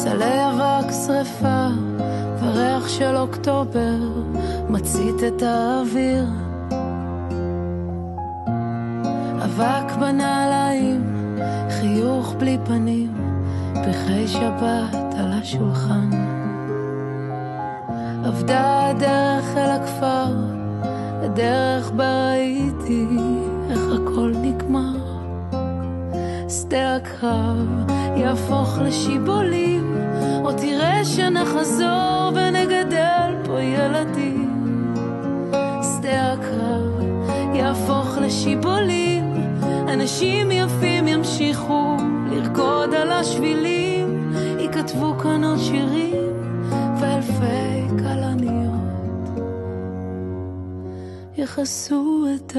סלי אבק שריפה וריח של אוקטובר מצית את האוויר. אבק בנעליים, חיוך בלי פנים, פרחי שבת על השולחן. עבדה הדרך אל הכפר, הדרך בה ראיתי איך הכל נגמר. שדה הקרב יהפוך לשיבולים, או תראה שנחזור ונגדל פה ילדים. שדה הקרב יהפוך לשיבולים, אנשים יפים ימשיכו לרקוד על השבילים, יכתבו כאן עוד שירים ואלפי כלניות יכסו את